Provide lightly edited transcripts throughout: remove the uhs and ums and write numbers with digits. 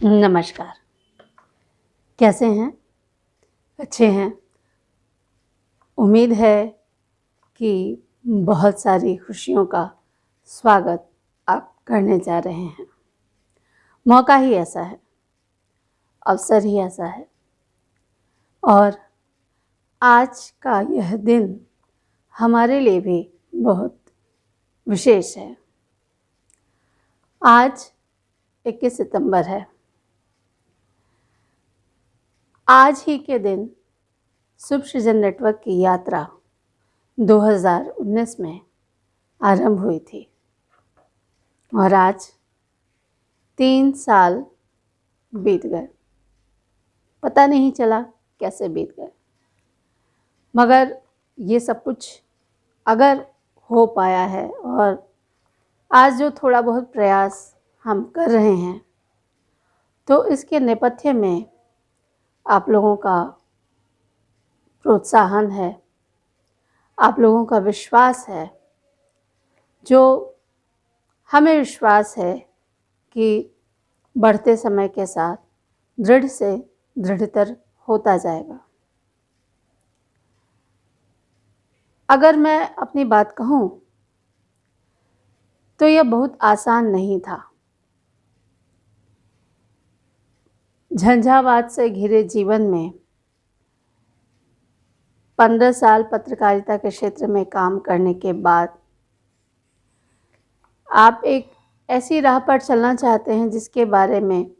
नमस्कार। कैसे हैं? अच्छे हैं। उम्मीद है कि बहुत सारी खुशियों का स्वागत आप करने जा रहे हैं। मौका ही ऐसा है, अवसर ही ऐसा है और आज का यह दिन हमारे लिए भी बहुत विशेष है। आज 21 सितंबर है। आज ही के दिन शुभ सृजन नेटवर्क की यात्रा 2019 में आरंभ हुई थी और आज 3 साल बीत गए। पता नहीं चला कैसे बीत गए, मगर ये सब कुछ अगर हो पाया है और आज जो थोड़ा बहुत प्रयास हम कर रहे हैं तो इसके नेपथ्य में आप लोगों का प्रोत्साहन है, आप लोगों का विश्वास है, जो हमें विश्वास है कि बढ़ते समय के साथ दृढ़ से दृढ़तर होता जाएगा। अगर मैं अपनी बात कहूँ तो यह बहुत आसान नहीं था। झंझावात से घिरे जीवन में 15 साल पत्रकारिता के क्षेत्र में काम करने के बाद आप एक ऐसी राह पर चलना चाहते हैं जिसके बारे में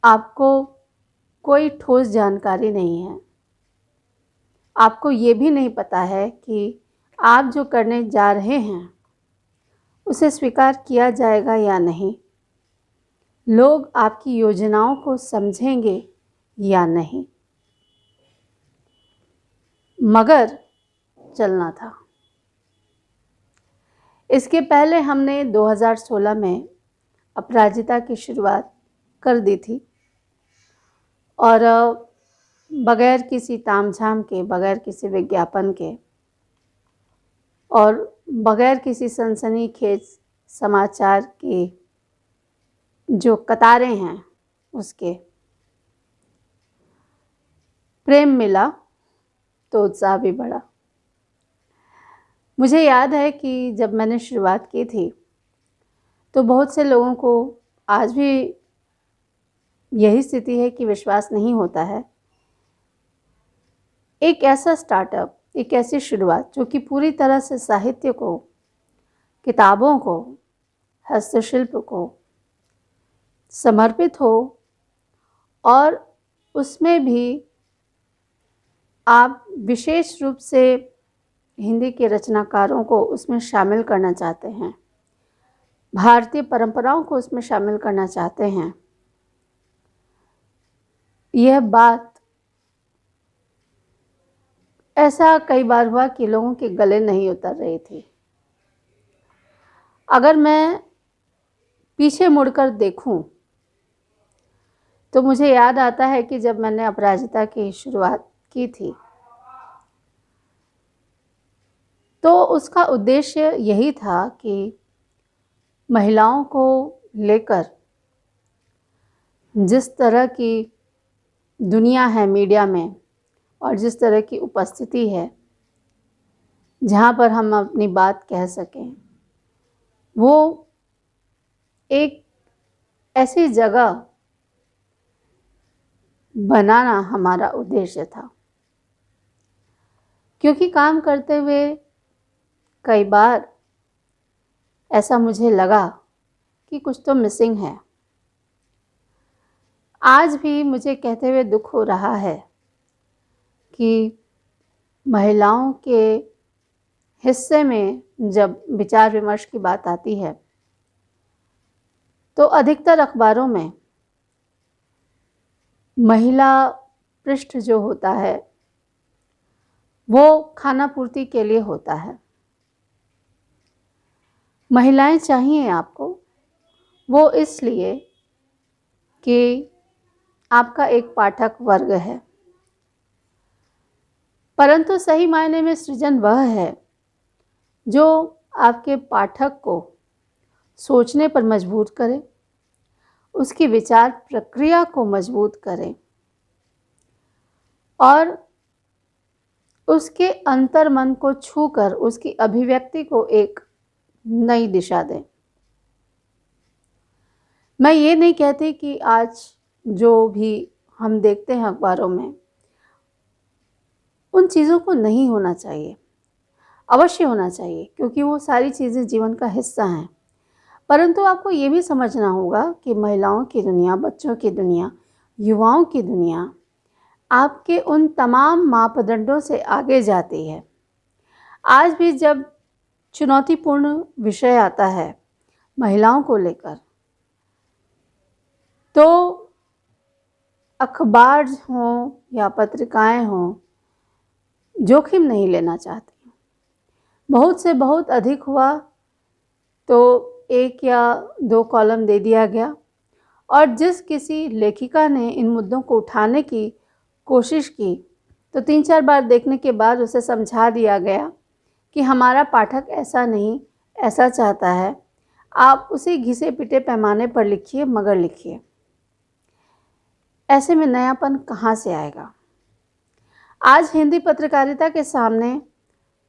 आपको कोई ठोस जानकारी नहीं है। आपको ये भी नहीं पता है कि आप जो करने जा रहे हैं उसे स्वीकार किया जाएगा या नहीं, लोग आपकी योजनाओं को समझेंगे या नहीं, मगर चलना था। इसके पहले हमने 2016 में अपराजिता की शुरुआत कर दी थी और बगैर किसी तामझाम के, बगैर किसी विज्ञापन के और बगैर किसी सनसनीखेज समाचार की जो कतारें हैं उसके प्रेम मिला तो उत्साह भी बढ़ा। मुझे याद है कि जब मैंने शुरुआत की थी तो बहुत से लोगों को आज भी यही स्थिति है कि विश्वास नहीं होता है। एक ऐसा स्टार्टअप, एक ऐसी शुरुआत जो कि पूरी तरह से साहित्य को, किताबों को, हस्तशिल्प को समर्पित हो और उसमें भी आप विशेष रूप से हिंदी के रचनाकारों को उसमें शामिल करना चाहते हैं, भारतीय परंपराओं को उसमें शामिल करना चाहते हैं। यह बात ऐसा कई बार हुआ कि लोगों के गले नहीं उतर रही थी। अगर मैं पीछे मुड़कर देखूं तो मुझे याद आता है कि जब मैंने अपराजिता की शुरुआत की थी तो उसका उद्देश्य यही था कि महिलाओं को लेकर जिस तरह की दुनिया है मीडिया में और जिस तरह की उपस्थिति है जहाँ पर हम अपनी बात कह सकें, वो एक ऐसी जगह बनाना हमारा उद्देश्य था। क्योंकि काम करते हुए कई बार ऐसा मुझे लगा कि कुछ तो मिसिंग है। आज भी मुझे कहते हुए दुख हो रहा है कि महिलाओं के हिस्से में जब विचार विमर्श की बात आती है तो अधिकतर अखबारों में महिला पृष्ठ जो होता है वो खाना पूर्ति के लिए होता है। महिलाएं चाहिए आपको, वो इसलिए कि आपका एक पाठक वर्ग है, परंतु सही मायने में सृजन वह है जो आपके पाठक को सोचने पर मजबूर करे उसकी विचार प्रक्रिया को मजबूत करें और उसके अंतर्मन को छूकर उसकी अभिव्यक्ति को एक नई दिशा दें। मैं ये नहीं कहती कि आज जो भी हम देखते हैं अखबारों में उन चीज़ों को नहीं होना चाहिए, अवश्य होना चाहिए, क्योंकि वो सारी चीज़ें जीवन का हिस्सा हैं। परंतु आपको ये भी समझना होगा कि महिलाओं की दुनिया, बच्चों की दुनिया, युवाओं की दुनिया आपके उन तमाम मापदंडों से आगे जाती है। आज भी जब चुनौतीपूर्ण विषय आता है महिलाओं को लेकर, तो अखबार हों या पत्रिकाएं हों, जोखिम नहीं लेना चाहती। बहुत से बहुत अधिक हुआ तो 1 या 2 कॉलम दे दिया गया, और जिस किसी लेखिका ने इन मुद्दों को उठाने की कोशिश की तो 3-4 बार देखने के बाद उसे समझा दिया गया कि हमारा पाठक ऐसा नहीं, ऐसा चाहता है, आप उसी घिसे पिटे पैमाने पर लिखिए, मगर लिखिए। ऐसे में नयापन कहाँ से आएगा? आज हिंदी पत्रकारिता के सामने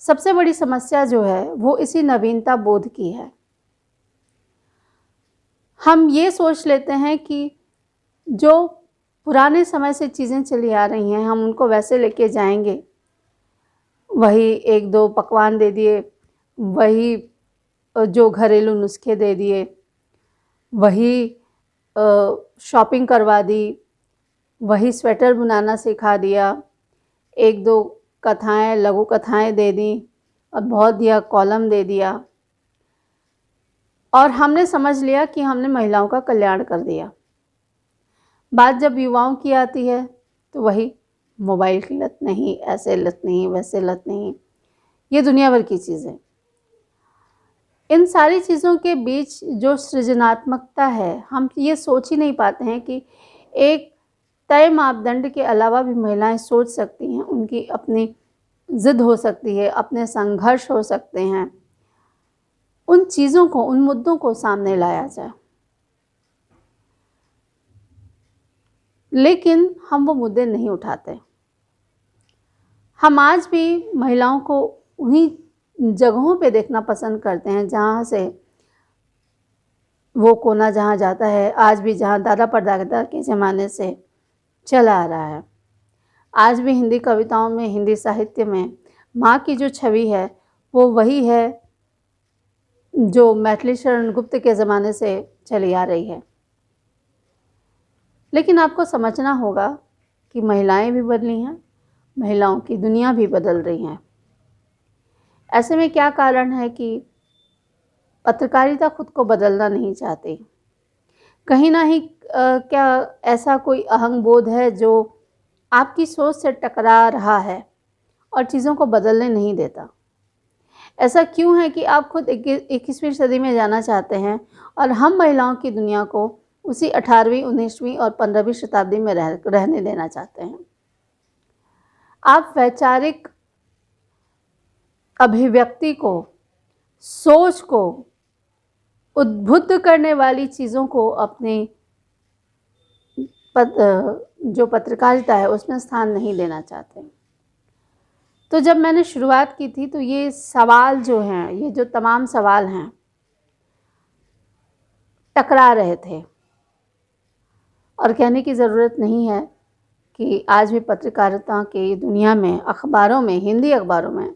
सबसे बड़ी समस्या जो है वो इसी नवीनता बोध की है। हम ये सोच लेते हैं कि जो पुराने समय से चीज़ें चली आ रही हैं हम उनको वैसे लेके जाएंगे, वही 1-2 पकवान दे दिए, वही जो घरेलू नुस्खे दे दिए, वही शॉपिंग करवा दी, वही स्वेटर बुनाना सिखा दिया, 1-2 कथाएं, लघु कथाएं दे दी और बहुत दिया कॉलम दे दिया, और हमने समझ लिया कि हमने महिलाओं का कल्याण कर दिया। बात जब युवाओं की आती है तो वही मोबाइल की लत नहीं, ऐसे लत नहीं, वैसे लत नहीं, ये दुनिया भर की चीज़ें। इन सारी चीज़ों के बीच जो सृजनात्मकता है, हम ये सोच ही नहीं पाते हैं कि एक तय मापदंड के अलावा भी महिलाएं सोच सकती हैं, उनकी अपनी ज़िद हो सकती है, अपने संघर्ष हो सकते हैं। उन चीज़ों को, उन मुद्दों को सामने लाया जाए, लेकिन हम वो मुद्दे नहीं उठाते। हम आज भी महिलाओं को उन्हीं जगहों पे देखना पसंद करते हैं जहाँ से वो कोना जहाँ जाता है, आज भी जहाँ दादा परदादा के ज़माने से चला आ रहा है। आज भी हिंदी कविताओं में, हिंदी साहित्य में माँ की जो छवि है वो वही है जो मैथिली शरण गुप्त के ज़माने से चली आ रही है। लेकिन आपको समझना होगा कि महिलाएं भी बदली हैं, महिलाओं की दुनिया भी बदल रही है। ऐसे में क्या कारण है कि पत्रकारिता खुद को बदलना नहीं चाहती? कहीं ना ही क्या ऐसा कोई अहंगबोध है जो आपकी सोच से टकरा रहा है और चीज़ों को बदलने नहीं देता? ऐसा क्यों है कि आप खुद 21वीं सदी में जाना चाहते हैं और हम महिलाओं की दुनिया को उसी 18वीं, 19वीं और 15वीं शताब्दी में रहने देना चाहते हैं? आप वैचारिक अभिव्यक्ति को, सोच को, उद्बुद्ध करने वाली चीज़ों को अपने जो पत्रकारिता है उसमें स्थान नहीं देना चाहते। तो जब मैंने शुरुआत की थी तो ये सवाल जो हैं, ये जो तमाम सवाल हैं, टकरा रहे थे। और कहने की ज़रूरत नहीं है कि आज भी पत्रकारिता की दुनिया में, अखबारों में, हिंदी अखबारों में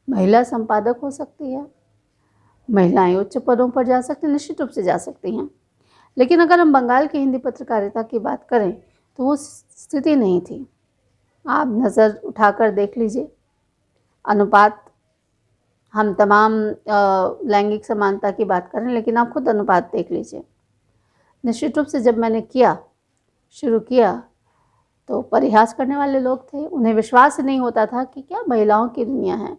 महिला संपादक हो सकती है, महिलाएं उच्च पदों पर जा सकती हैं, निश्चित रूप से जा सकती हैं। लेकिन अगर हम बंगाल की हिंदी पत्रकारिता की बात करें तो वो स्थिति नहीं थी। आप नज़र उठाकर देख लीजिए, अनुपात, हम तमाम लैंगिक समानता की बात करें, लेकिन आप खुद अनुपात देख लीजिए। निश्चित रूप से जब मैंने शुरू किया तो परिहास करने वाले लोग थे, उन्हें विश्वास नहीं होता था कि क्या महिलाओं की दुनिया है।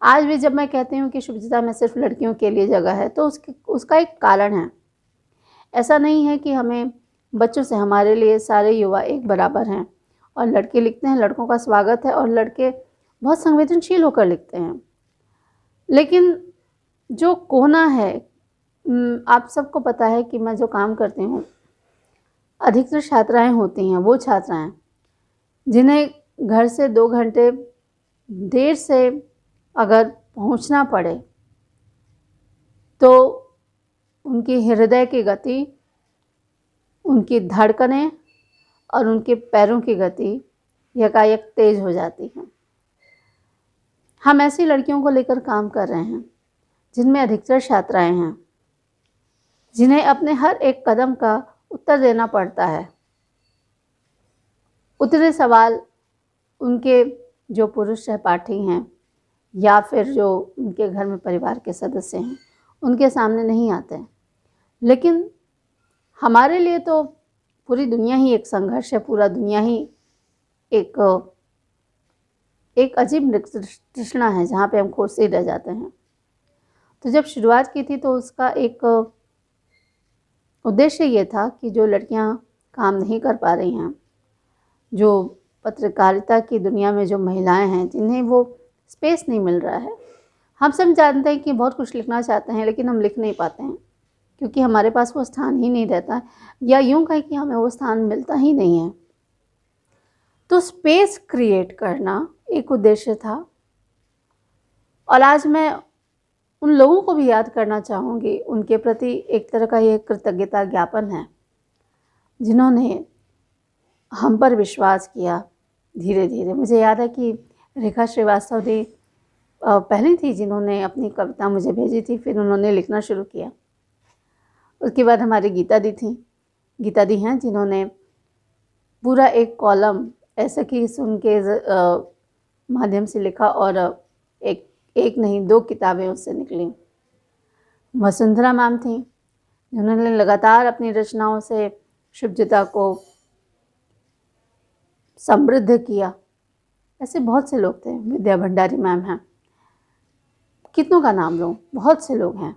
आज भी जब मैं कहती हूँ कि शुभचिता में सिर्फ लड़कियों के लिए जगह है तो उसका एक कारण है। ऐसा नहीं है कि हमें बच्चों से, हमारे लिए सारे युवा एक बराबर हैं और लड़के लिखते हैं, लड़कों का स्वागत है और लड़के बहुत संवेदनशील होकर लिखते हैं। लेकिन जो कोना है, आप सबको पता है कि मैं जो काम करती हूँ अधिकतर छात्राएं होती हैं वो छात्राएं जिन्हें घर से 2 घंटे देर से अगर पहुंचना पड़े तो उनकी हृदय की गति, उनकी धड़कनें और उनके पैरों की गति यकायक तेज हो जाती हैं। हम ऐसी लड़कियों को लेकर काम कर रहे हैं जिनमें अधिकतर छात्राएं हैं जिन्हें अपने हर एक कदम का उत्तर देना पड़ता है। उतने सवाल उनके जो पुरुष सहपाठी हैं या फिर जो उनके घर में परिवार के सदस्य हैं उनके सामने नहीं आते हैं। लेकिन हमारे लिए तो पूरी दुनिया ही एक संघर्ष है, पूरा दुनिया ही एक अजीब तृष्णा है जहाँ पे हम खोजते ही रह जाते हैं। तो जब शुरुआत की थी तो उसका एक उद्देश्य ये था कि जो लड़कियाँ काम नहीं कर पा रही हैं, जो पत्रकारिता की दुनिया में जो महिलाएं हैं जिन्हें वो स्पेस नहीं मिल रहा है। हम सब जानते हैं कि बहुत कुछ लिखना चाहते हैं लेकिन हम लिख नहीं पाते हैं क्योंकि हमारे पास वो स्थान ही नहीं रहता है, या यूँ कहें कि हमें वो स्थान मिलता ही नहीं है। तो स्पेस क्रिएट करना एक उद्देश्य था। और आज मैं उन लोगों को भी याद करना चाहूँगी, उनके प्रति एक तरह का ये कृतज्ञता ज्ञापन है जिन्होंने हम पर विश्वास किया धीरे धीरे। मुझे याद है कि रेखा श्रीवास्तव जी पहली थी जिन्होंने अपनी कविता मुझे भेजी थी, फिर उन्होंने लिखना शुरू किया। उसके बाद हमारी गीता दी हैं जिन्होंने पूरा एक कॉलम ऐसे कि उनके माध्यम से लिखा और एक नहीं 2 किताबें उससे निकली। वसुंधरा मैम थी जिन्होंने लगातार अपनी रचनाओं से शुभजिता को समृद्ध किया। ऐसे बहुत से लोग थे। विद्या भंडारी मैम हैं, कितनों का नाम लूँ, बहुत से लोग हैं।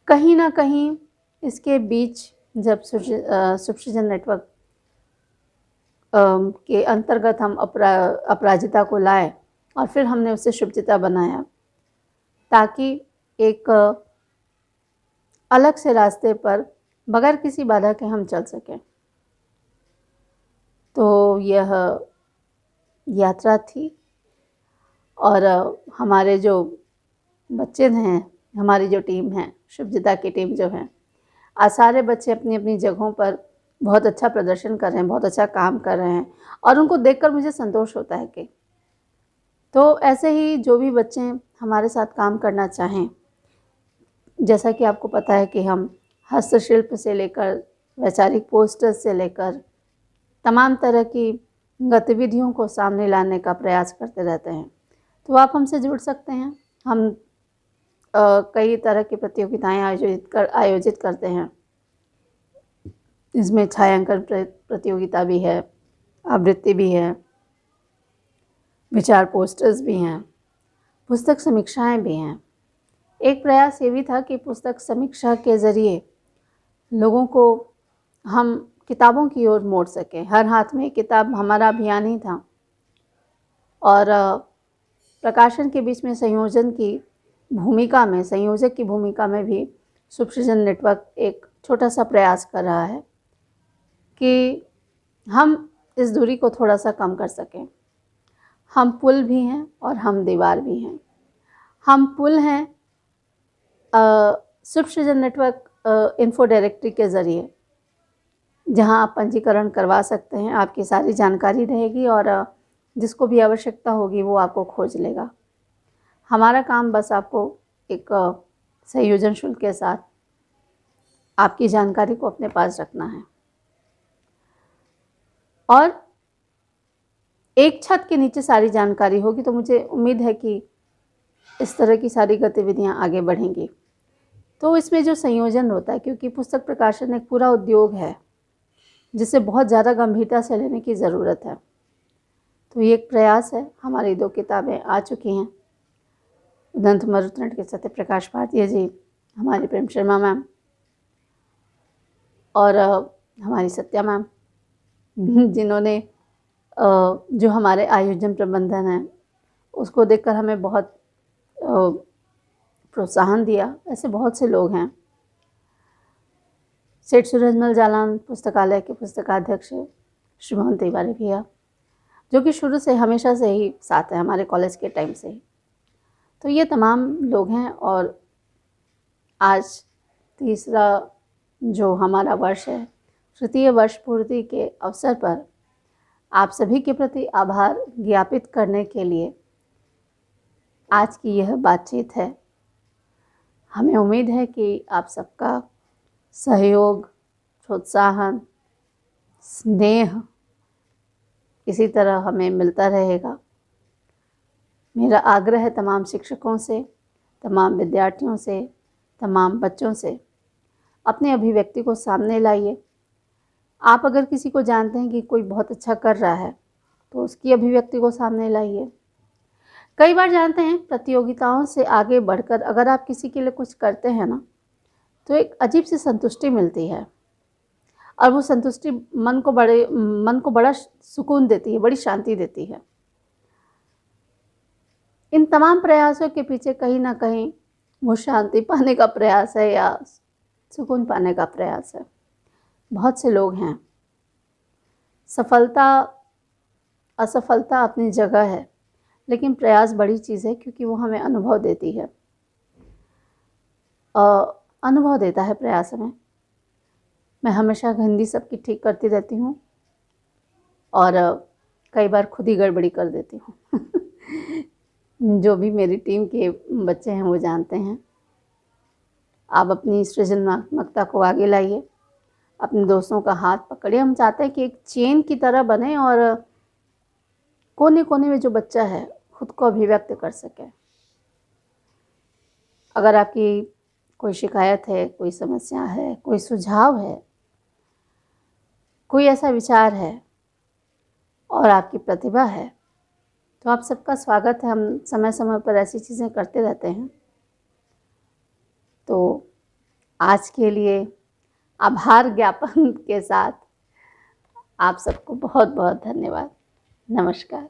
कहीं ना कहीं इसके बीच जब सुपसृजन नेटवर्क के अंतर्गत हम अपराजिता को लाए और फिर हमने उसे शुभजिता बनाया ताकि एक अलग से रास्ते पर बगैर किसी बाधा के हम चल सकें। तो यह यात्रा थी और हमारे जो बच्चे हैं, हमारी जो टीम है, शुभजिता की टीम जो है, आज सारे बच्चे अपनी अपनी जगहों पर बहुत अच्छा प्रदर्शन कर रहे हैं, बहुत अच्छा काम कर रहे हैं और उनको देखकर मुझे संतोष होता है कि तो ऐसे ही जो भी बच्चे हमारे साथ काम करना चाहें, जैसा कि आपको पता है कि हम हस्तशिल्प से लेकर वैचारिक पोस्टर्स से लेकर तमाम तरह की गतिविधियों को सामने लाने का प्रयास करते रहते हैं, तो आप हमसे जुड़ सकते हैं। हम कई तरह की प्रतियोगिताएं आयोजित करते हैं। इसमें छायांकन प्रतियोगिता भी है, आवृत्ति भी है, विचार पोस्टर्स भी हैं, पुस्तक समीक्षाएं भी हैं। एक प्रयास ये भी था कि पुस्तक समीक्षा के ज़रिए लोगों को हम किताबों की ओर मोड़ सकें। हर हाथ में एक किताब हमारा अभियान ही था और प्रकाशन के बीच में संयोजक की भूमिका में भी सुपसृजन नेटवर्क एक छोटा सा प्रयास कर रहा है कि हम इस दूरी को थोड़ा सा कम कर सकें। हम पुल भी हैं और हम दीवार भी हैं। हम पुल हैं सुपसृजन नेटवर्क इन्फो डायरेक्टरी के ज़रिए, जहां आप पंजीकरण करवा सकते हैं। आपकी सारी जानकारी रहेगी और जिसको भी आवश्यकता होगी वो आपको खोज लेगा। हमारा काम बस आपको एक संयोजन शुल्क के साथ आपकी जानकारी को अपने पास रखना है और एक छत के नीचे सारी जानकारी होगी। तो मुझे उम्मीद है कि इस तरह की सारी गतिविधियां आगे बढ़ेंगी। तो इसमें जो संयोजन होता है, क्योंकि पुस्तक प्रकाशन एक पूरा उद्योग है जिसे बहुत ज़्यादा गंभीरता से लेने की ज़रूरत है, तो ये एक प्रयास है। हमारी 2 किताबें आ चुकी हैं, उदंत मरुतनट के सत्य प्रकाश भारतीय जी, हमारी प्रेम शर्मा मैम और हमारी सत्या मैम, जिन्होंने जो हमारे आयोजन प्रबंधन है उसको देखकर हमें बहुत प्रोत्साहन दिया। ऐसे बहुत से लोग हैं। सेठ सूरजमल जालान पुस्तकालय के पुस्तकाध्यक्ष श्री मोहन तिवारी भैया, जो कि शुरू से हमेशा से ही साथ हैं हमारे कॉलेज के टाइम से ही। तो ये तमाम लोग हैं और आज तीसरा जो हमारा वर्ष है, तृतीय वर्ष पूर्ति के अवसर पर आप सभी के प्रति आभार ज्ञापित करने के लिए आज की यह बातचीत है। हमें उम्मीद है कि आप सबका सहयोग, प्रोत्साहन, स्नेह इसी तरह हमें मिलता रहेगा। मेरा आग्रह है तमाम शिक्षकों से, तमाम विद्यार्थियों से, तमाम बच्चों से, अपने अभिव्यक्ति को सामने लाइए। आप अगर किसी को जानते हैं कि कोई बहुत अच्छा कर रहा है तो उसकी अभिव्यक्ति को सामने लाइए। कई बार जानते हैं प्रतियोगिताओं से आगे बढ़कर अगर आप किसी के लिए कुछ करते हैं ना, तो एक अजीब सी संतुष्टि मिलती है और वो संतुष्टि मन को बड़ा सुकून देती है, बड़ी शांति देती है। इन तमाम प्रयासों के पीछे कहीं ना कहीं वो शांति पाने का प्रयास है या सुकून पाने का प्रयास है। बहुत से लोग हैं, सफलता असफलता अपनी जगह है, लेकिन प्रयास बड़ी चीज़ है क्योंकि वो हमें अनुभव देती है, अनुभव देता है प्रयास हमें। मैं हमेशा हिंदी सबकी ठीक करती रहती हूँ और कई बार खुद ही गड़बड़ी कर देती हूँ। जो भी मेरी टीम के बच्चे हैं वो जानते हैं। आप अपनी सृजनात्मकता को आगे लाइए, अपने दोस्तों का हाथ पकड़िए। हम चाहते हैं कि एक चेन की तरह बने और कोने कोने में जो बच्चा है खुद को अभिव्यक्त कर सके। अगर आपकी कोई शिकायत है, कोई समस्या है, कोई सुझाव है, कोई ऐसा विचार है और आपकी प्रतिभा है, तो आप सबका स्वागत है। हम समय समय पर ऐसी चीज़ें करते रहते हैं। तो आज के लिए आभार ज्ञापन के साथ आप सबको बहुत बहुत धन्यवाद। नमस्कार।